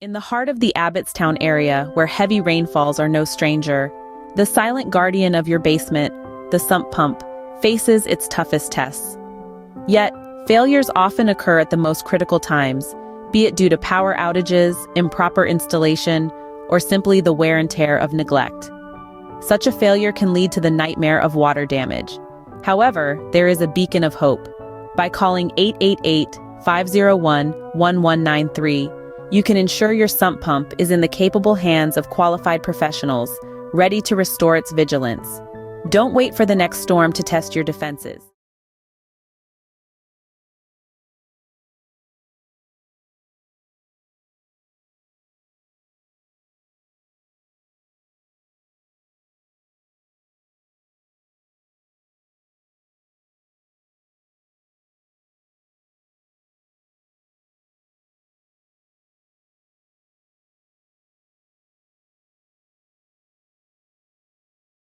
In the heart of the Abbottstown area, where heavy rainfalls are no stranger, the silent guardian of your basement, the sump pump, faces its toughest tests. Yet, failures often occur at the most critical times, be it due to power outages, improper installation, or simply the wear and tear of neglect. Such a failure can lead to the nightmare of water damage. However, there is a beacon of hope. By calling 888-501-1193, you can ensure your sump pump is in the capable hands of qualified professionals, ready to restore its vigilance. Don't wait for the next storm to test your defenses.